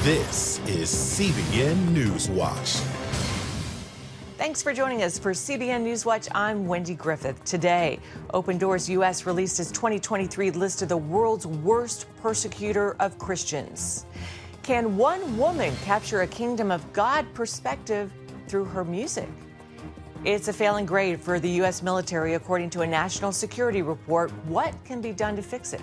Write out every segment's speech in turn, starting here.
This is CBN Newswatch. Thanks for joining us for CBN Newswatch. I'm Wendy Griffith. Today, Open Doors U.S. released its 2023 list of the world's worst persecutor of Christians. Can one woman capture a kingdom of God perspective through her music? It's a failing grade for the U.S. military, according to a national security report. What can be done to fix it?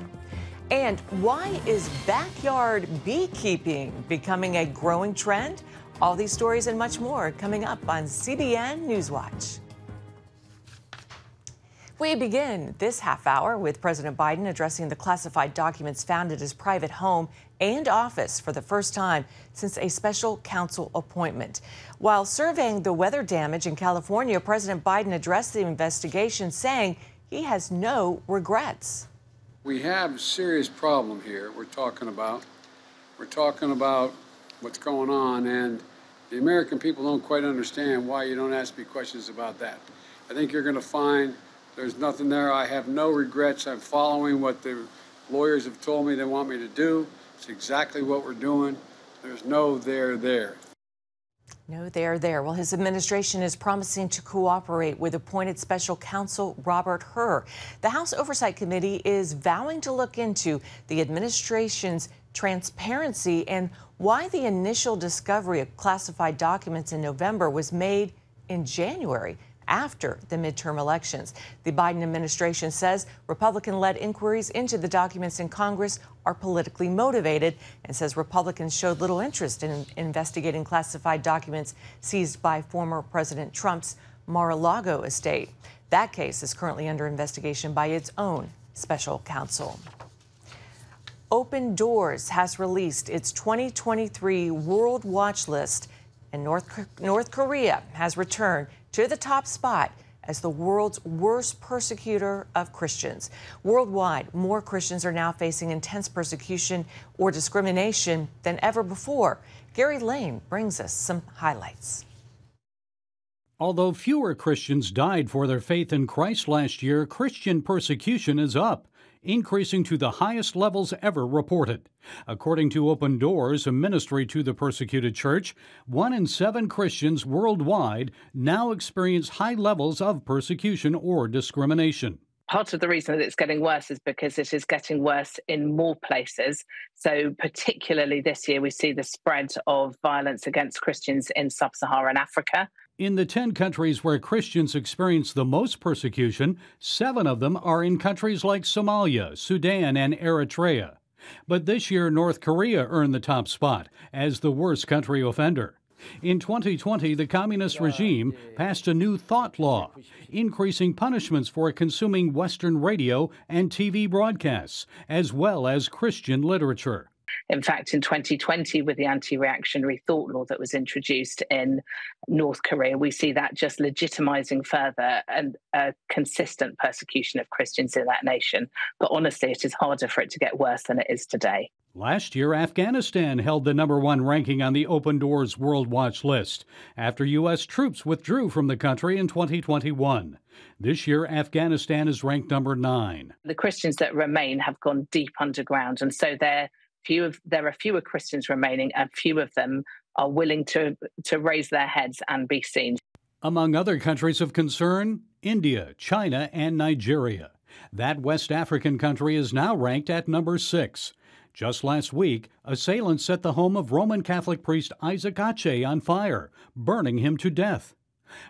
And why is backyard beekeeping becoming a growing trend? All these stories and much more coming up on CBN Newswatch. We begin this half hour with President Biden addressing the classified documents found at his private home and office for the first time since a special counsel appointment. While surveying the weather damage in California, President Biden addressed the investigation, saying he has no regrets. We have a serious problem here we're talking about what's going on, and the American people don't quite understand why you don't ask me questions about that. I think you're going to find there's nothing there. I have no regrets. I'm following what the lawyers have told me they want me to do. It's exactly what we're doing. There's no there. No, there. Well, his administration is promising to cooperate with appointed special counsel Robert Hur. The House Oversight Committee is vowing to look into the administration's transparency and why the initial discovery of classified documents in November was made in January, after the midterm elections. The Biden administration says Republican-led inquiries into the documents in Congress are politically motivated and says Republicans showed little interest in investigating classified documents seized by former President Trump's Mar-a-Lago estate. That case is currently under investigation by its own special counsel. Open Doors has released its 2023 World Watch List, and North Korea has returned to the top spot as the world's worst persecutor of Christians. Worldwide, more Christians are now facing intense persecution or discrimination than ever before. Gary Lane brings us some highlights. Although fewer Christians died for their faith in Christ last year, Christian persecution is up, increasing to the highest levels ever reported. According to Open Doors, a ministry to the persecuted church, 1 in 7 Christians worldwide now experience high levels of persecution or discrimination. Part of the reason that it's getting worse is because it is getting worse in more places. So particularly this year, we see the spread of violence against Christians in sub-Saharan Africa. In the 10 countries where Christians experience the most persecution, 7 of them are in countries like Somalia, Sudan, and Eritrea. But this year, North Korea earned the top spot as the worst country offender. In 2020, the communist regime passed a new thought law, increasing punishments for consuming Western radio and TV broadcasts, as well as Christian literature. In fact, in 2020, with the anti-reactionary thought law that was introduced in North Korea, we see that just legitimizing further and a consistent persecution of Christians in that nation. But honestly, it is harder for it to get worse than it is today. Last year, Afghanistan held the #1 ranking on the Open Doors World Watch list after U.S. troops withdrew from the country in 2021. This year, Afghanistan is ranked #9. The Christians that remain have gone deep underground, and so there are fewer Christians remaining, and few of them are willing to raise their heads and be seen. Among other countries of concern, India, China, and Nigeria. That West African country is now ranked at #6. Just last week, assailants set the home of Roman Catholic priest Isaac Ache on fire, burning him to death.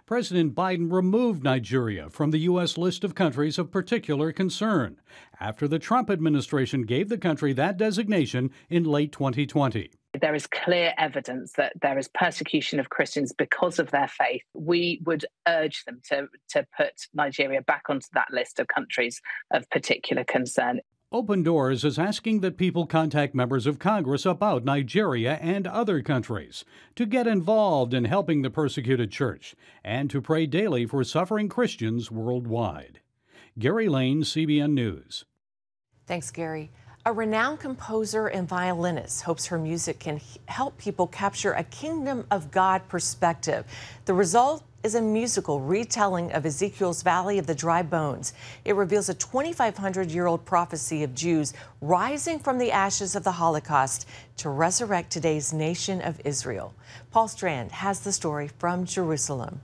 President Biden removed Nigeria from the U.S. list of countries of particular concern after the Trump administration gave the country that designation in late 2020. There is clear evidence that there is persecution of Christians because of their faith. We would urge them to put Nigeria back onto that list of countries of particular concern. Open Doors is asking that people contact members of Congress about Nigeria and other countries to get involved in helping the persecuted church and to pray daily for suffering Christians worldwide. Gary Lane, CBN News. Thanks, Gary. A renowned composer and violinist hopes her music can help people capture a kingdom of God perspective. The result is a musical retelling of Ezekiel's Valley of the Dry Bones. It reveals a 2,500-year-old prophecy of Jews rising from the ashes of the Holocaust to resurrect today's nation of Israel. Paul Strand has the story from Jerusalem.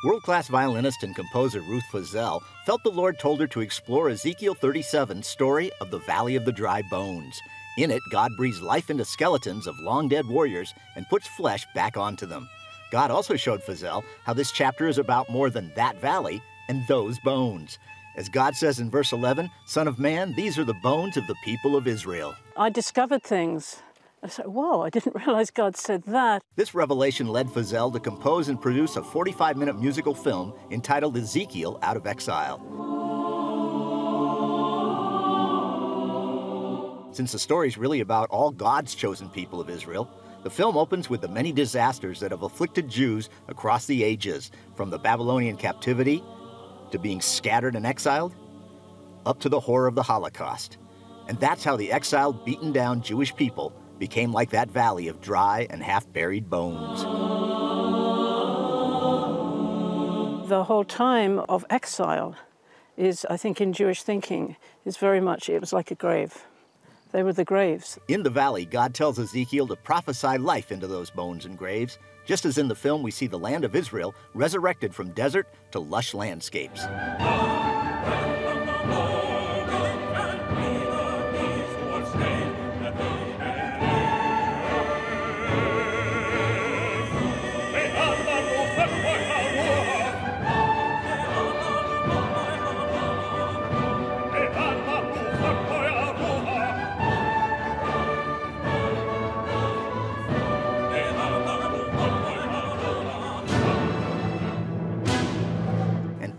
World-class violinist and composer Ruth Fazell felt the Lord told her to explore Ezekiel 37's story of the Valley of the Dry Bones. In it, God breathes life into skeletons of long-dead warriors and puts flesh back onto them. God also showed Fazell how this chapter is about more than that valley and those bones. As God says in verse 11, "Son of man, these are the bones of the people of Israel." I discovered things. I said, whoa, I didn't realize God said that. This revelation led Fazell to compose and produce a 45-minute musical film entitled Ezekiel Out of Exile. Since the story is really about all God's chosen people of Israel, the film opens with the many disasters that have afflicted Jews across the ages, from the Babylonian captivity to being scattered and exiled, up to the horror of the Holocaust. And that's how the exiled, beaten down Jewish people became like that valley of dry and half-buried bones. The whole time of exile is, I think in Jewish thinking, is very much, it was like a grave. They were the graves. In the valley, God tells Ezekiel to prophesy life into those bones and graves, just as in the film we see the land of Israel resurrected from desert to lush landscapes.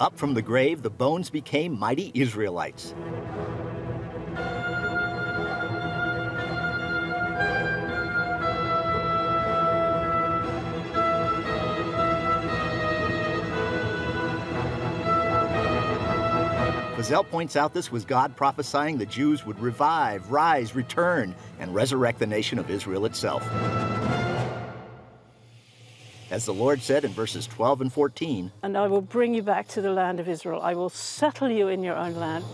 Up from the grave, the bones became mighty Israelites. Fazell points out this was God prophesying the Jews would revive, rise, return, and resurrect the nation of Israel itself. As the Lord said in verses 12 and 14, "And I will bring you back to the land of Israel. I will settle you in your own land."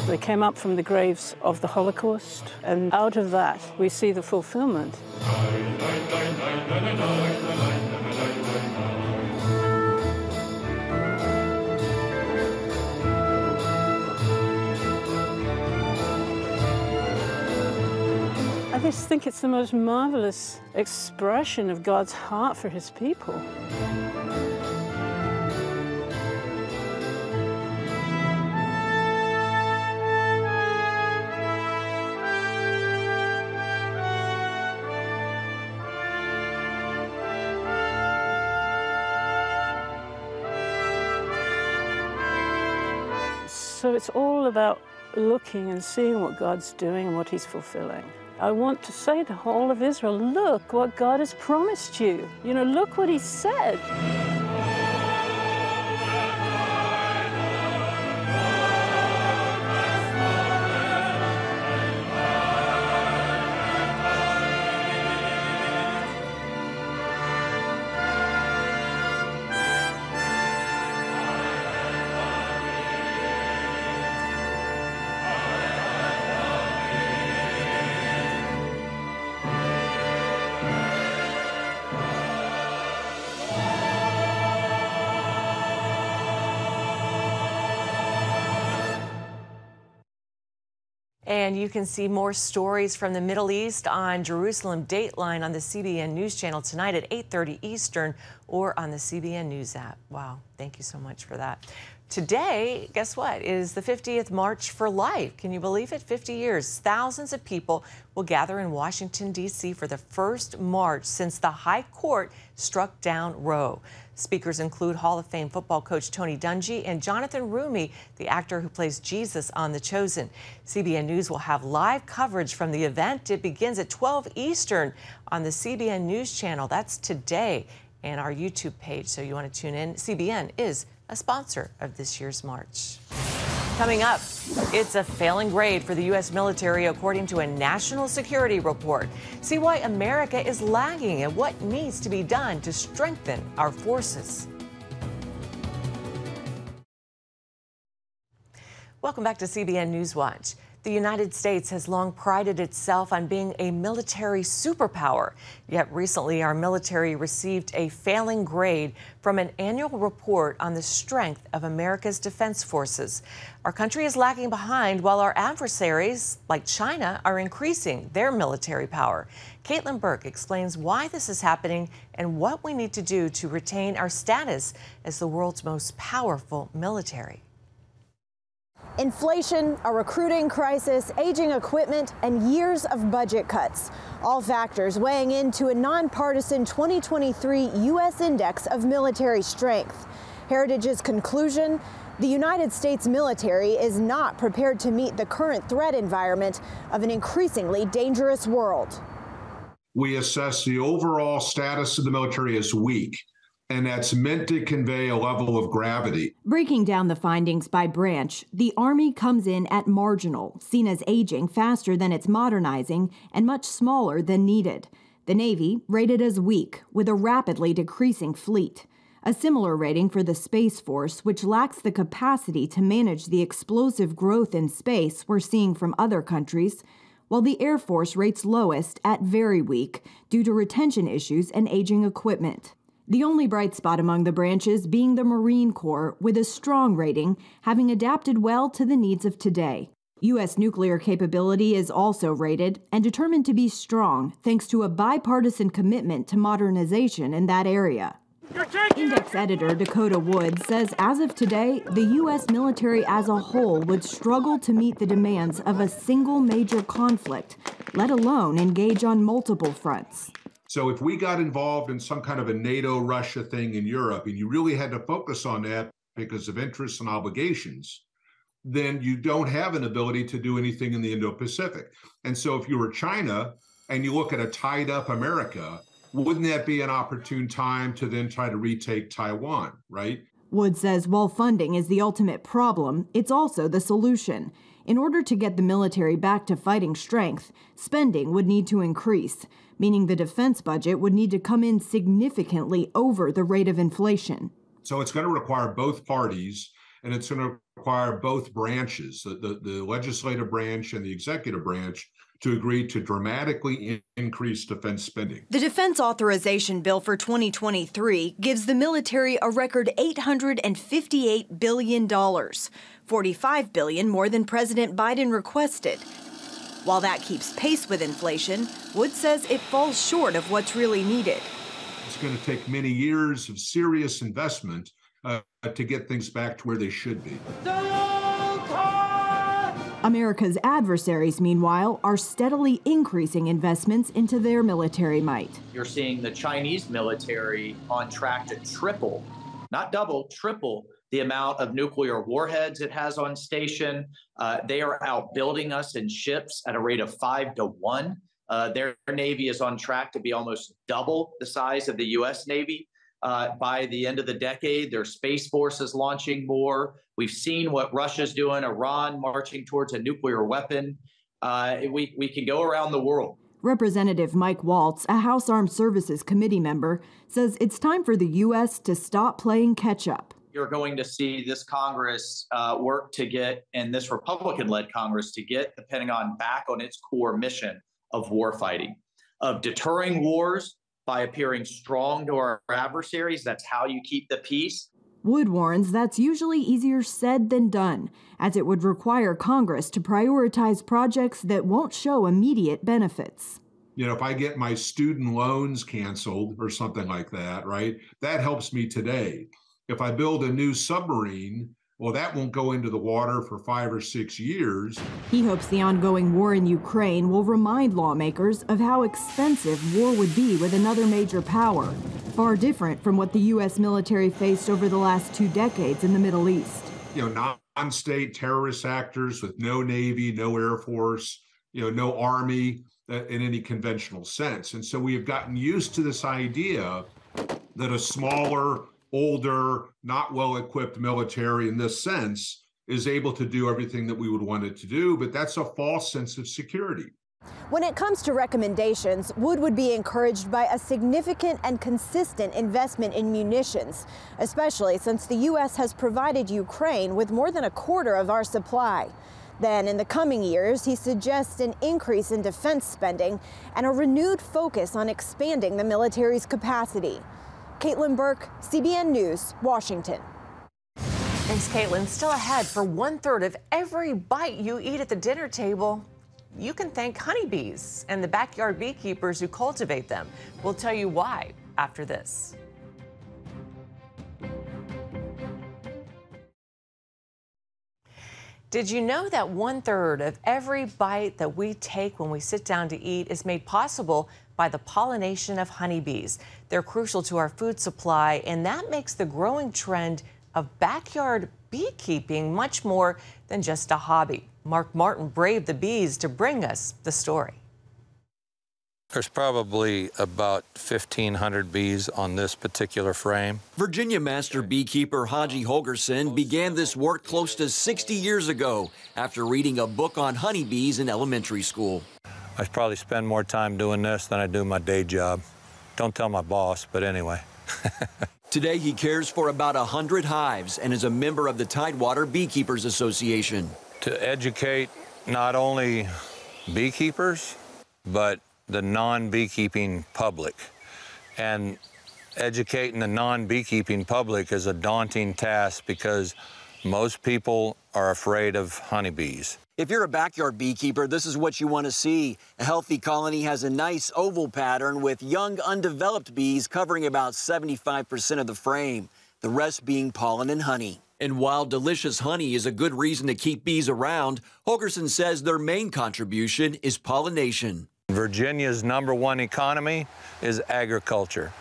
They came up from the graves of the Holocaust, and out of that we see the fulfillment. I just think it's the most marvelous expression of God's heart for his people. So it's all about looking and seeing what God's doing and what he's fulfilling. I want to say to all of Israel, look what God has promised you. You know, look what he said. And you can see more stories from the Middle East on Jerusalem Dateline on the CBN News Channel tonight at 8:30 Eastern. or on the CBN News app. Wow, thank you so much for that. Today, guess what, is the 50th March for Life. Can you believe it? 50 years. Thousands of people will gather in Washington, D.C. for the first march since the High Court struck down Roe. Speakers include Hall of Fame football coach Tony Dungy and Jonathan Roumie, the actor who plays Jesus on The Chosen. CBN News will have live coverage from the event. It begins at 12 Eastern on the CBN News channel. That's today, and our YouTube page, so you want to tune in. CBN is a sponsor of this year's march. Coming up, it's a failing grade for the U.S. military, according to a national security report. See why America is lagging and what needs to be done to strengthen our forces. Welcome back to CBN News Watch. The United States has long prided itself on being a military superpower. Yet recently, our military received a failing grade from an annual report on the strength of America's defense forces. Our country is lagging behind while our adversaries, like China, are increasing their military power. Caitlin Burke explains why this is happening and what we need to do to retain our status as the world's most powerful military. Inflation, a recruiting crisis, aging equipment, and years of budget cuts. All factors weighing into a nonpartisan 2023 U.S. Index of Military Strength. Heritage's conclusion: the United States military is not prepared to meet the current threat environment of an increasingly dangerous world. We assess the overall status of the military as weak, and that's meant to convey a level of gravity. Breaking down the findings by branch, the Army comes in at marginal, seen as aging faster than it's modernizing and much smaller than needed. The Navy, rated as weak, with a rapidly decreasing fleet. A similar rating for the Space Force, which lacks the capacity to manage the explosive growth in space we're seeing from other countries, while the Air Force rates lowest at very weak due to retention issues and aging equipment. The only bright spot among the branches being the Marine Corps, with a strong rating, having adapted well to the needs of today. U.S. nuclear capability is also rated and determined to be strong thanks to a bipartisan commitment to modernization in that area. Index editor Dakota Wood says as of today, the U.S. military as a whole would struggle to meet the demands of a single major conflict, let alone engage on multiple fronts. So if we got involved in some kind of a NATO-Russia thing in Europe, and you really had to focus on that because of interests and obligations, then you don't have an ability to do anything in the Indo-Pacific. And so if you were China and you look at a tied-up America, wouldn't that be an opportune time to then try to retake Taiwan, right? Wood says while funding is the ultimate problem, it's also the solution. In order to get the military back to fighting strength, spending would need to increase, meaning the defense budget would need to come in significantly over the rate of inflation. So it's going to require both parties, and it's going to require both branches, the legislative branch and the executive branch, to agree to dramatically increase defense spending. The Defense Authorization Bill for 2023 gives the military a record $858 billion, $45 billion more than President Biden requested. While that keeps pace with inflation, Wood says it falls short of what's really needed. It's going to take many years of serious investment to get things back to where they should be. America's adversaries, meanwhile, are steadily increasing investments into their military might. You're seeing the Chinese military on track to triple, not double, triple the amount of nuclear warheads it has on station. They are outbuilding us in ships at a rate of 5 to 1. Their Navy is on track to be almost double the size of the U.S. Navy. By the end of the decade, their Space Force is launching more. We've seen what Russia's doing, Iran marching towards a nuclear weapon. We can go around the world. Representative Mike Waltz, a House Armed Services Committee member, says it's time for the U.S. to stop playing catch-up. You're going to see this Congress work to get, and this Republican-led Congress, to get the Pentagon back on its core mission of warfighting, of deterring wars by appearing strong to our adversaries. That's how you keep the peace. Wood warns that's usually easier said than done, as it would require Congress to prioritize projects that won't show immediate benefits. if I get my student loans canceled or something like that, right, that helps me today. If I build a new submarine, well, that won't go into the water for 5 or 6 years. He hopes the ongoing war in Ukraine will remind lawmakers of how expensive war would be with another major power, far different from what the U.S. military faced over the last 2 decades in the Middle East. Non-state terrorist actors with no Navy, no Air Force, no Army in any conventional sense. And so we have gotten used to this idea that a smaller, older, not well-equipped military in this sense is able to do everything that we would want it to do, but that's a false sense of security. When it comes to recommendations, Wood would be encouraged by a significant and consistent investment in munitions, especially since the U.S. has provided Ukraine with more than a quarter of our supply. Then, in the coming years, he suggests an increase in defense spending and a renewed focus on expanding the military's capacity. Caitlin Burke, CBN News, Washington. Thanks, Caitlin. Still ahead, for 1/3 of every bite you eat at the dinner table, you can thank honeybees and the backyard beekeepers who cultivate them. We'll tell you why after this. Did you know that 1/3 of every bite that we take when we sit down to eat is made possible by the pollination of honeybees? They're crucial to our food supply, and that makes the growing trend of backyard beekeeping much more than just a hobby. Mark Martin braved the bees to bring us the story. There's probably about 1,500 bees on this particular frame. Virginia master beekeeper Haji Holgerson began this work close to 60 years ago after reading a book on honeybees in elementary school. I probably spend more time doing this than I do my day job. Don't tell my boss, but anyway. Today he cares for about 100 hives and is a member of the Tidewater Beekeepers Association. To educate not only beekeepers, but the non-beekeeping public. And educating the non-beekeeping public is a daunting task because most people are afraid of honeybees. If you're a backyard beekeeper, this is what you want to see. A healthy colony has a nice oval pattern with young, undeveloped bees covering about 75% of the frame, the rest being pollen and honey. And while delicious honey is a good reason to keep bees around, Holgerson says their main contribution is pollination. Virginia's #1 economy is agriculture.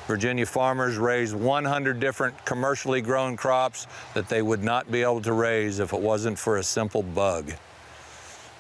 Virginia farmers raise 100 different commercially grown crops that they would not be able to raise if it wasn't for a simple bug.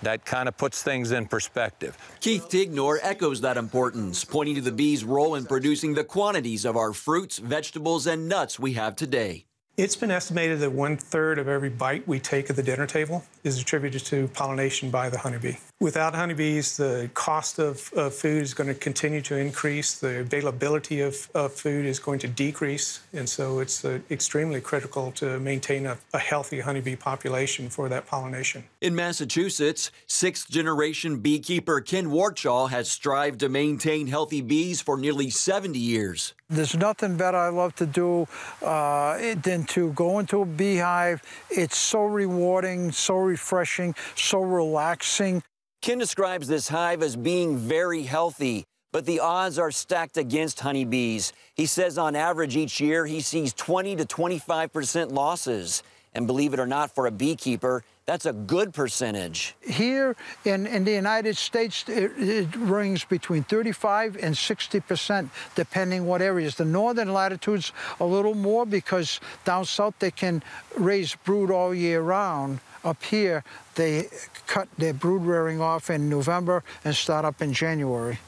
That kind of puts things in perspective. Keith Tignor echoes that importance, pointing to the bees' role in producing the quantities of our fruits, vegetables, and nuts we have today. It's been estimated that 1/3 of every bite we take at the dinner table is attributed to pollination by the honeybee. Without honeybees, the cost of food is going to continue to increase. The availability of food is going to decrease. And so it's extremely critical to maintain a healthy honeybee population for that pollination. In Massachusetts, 6th-generation beekeeper Ken Warchall has strived to maintain healthy bees for nearly 70 years. There's nothing better I love to do than to go into a beehive. It's so rewarding, so refreshing, so relaxing. Ken describes this hive as being very healthy, but the odds are stacked against honeybees. He says on average each year he sees 20 to 25% losses. And believe it or not, for a beekeeper, that's a good percentage. Here in the United States, it rings between 35 and 60%, depending what areas. The northern latitudes a little more because down south they can raise brood all year round. Up here, they cut their brood rearing off in November and start up in January.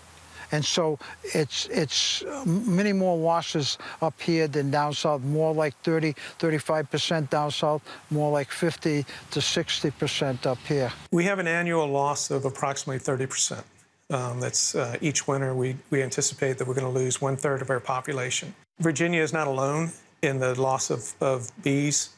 And so it's many more losses up here than down south, more like 30, 35% down south, more like 50 to 60% up here. We have an annual loss of approximately 30%. That's each winter we anticipate that we're going to lose 1/3 of our population. Virginia is not alone in the loss of bees.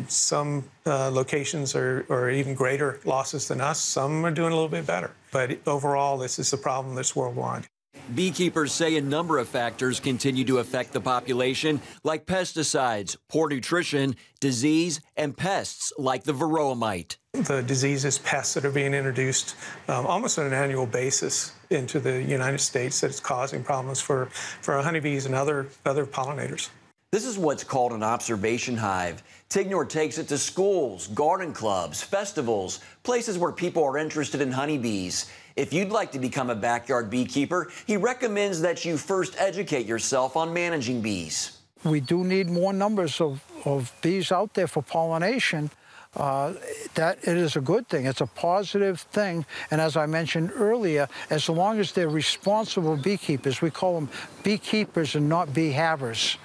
Some locations are even greater losses than us. Some are doing a little bit better. But overall, this is a problem that's worldwide. Beekeepers say a number of factors continue to affect the population, like pesticides, poor nutrition, disease, and pests like the varroa mite. the diseases, pests that are being introduced almost on an annual basis into the United States that's causing problems for honeybees and other pollinators. This is what's called an observation hive. Tignor takes it to schools, garden clubs, festivals, places where people are interested in honeybees. If you'd like to become a backyard beekeeper, he recommends that you first educate yourself on managing bees. We do need more numbers of bees out there for pollination. That it is a good thing. It's a positive thing. And as I mentioned earlier, as long as they're responsible beekeepers, we call them beekeepers and not bee havers.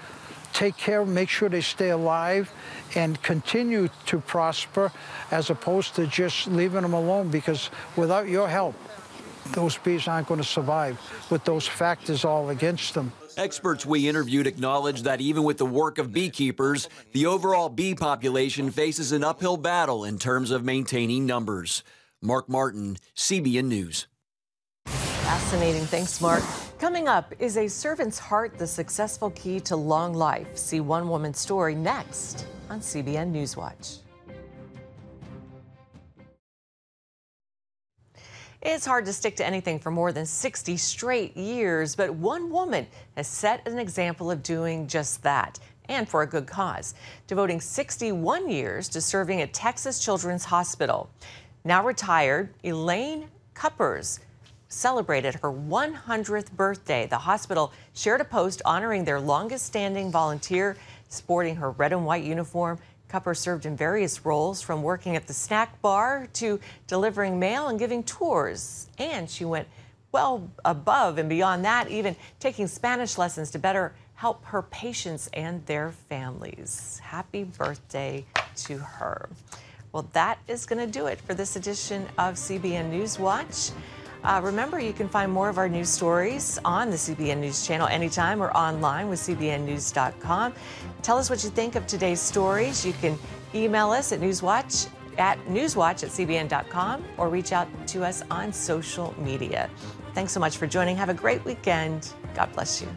Take care, make sure they stay alive and continue to prosper as opposed to just leaving them alone, because without your help, those bees aren't going to survive with those factors all against them. Experts we interviewed acknowledge that even with the work of beekeepers, the overall bee population faces an uphill battle in terms of maintaining numbers. Mark Martin, CBN News. Fascinating. Thanks, Mark. Coming up, is a servant's heart the successful key to long life? See one woman's story next on CBN Newswatch. It's hard to stick to anything for more than 60 straight years, but one woman has set an example of doing just that, and for a good cause, devoting 61 years to serving at Texas Children's Hospital. Now retired, Elaine Cuppers celebrated her 100th birthday. The hospital shared a post honoring their longest-standing volunteer. Sporting her red and white uniform, Cuppers served in various roles, from working at the snack bar to delivering mail and giving tours. And she went well above and beyond that, even taking Spanish lessons to better help her patients and their families. Happy birthday to her. Well, that is going to do it for this edition of CBN Newswatch. Remember, you can find more of our news stories on the CBN News channel anytime or online with cbnnews.com. Tell us what you think of today's stories. You can email us at newswatch@cbn.com or reach out to us on social media. Thanks so much for joining. Have a great weekend. God bless you.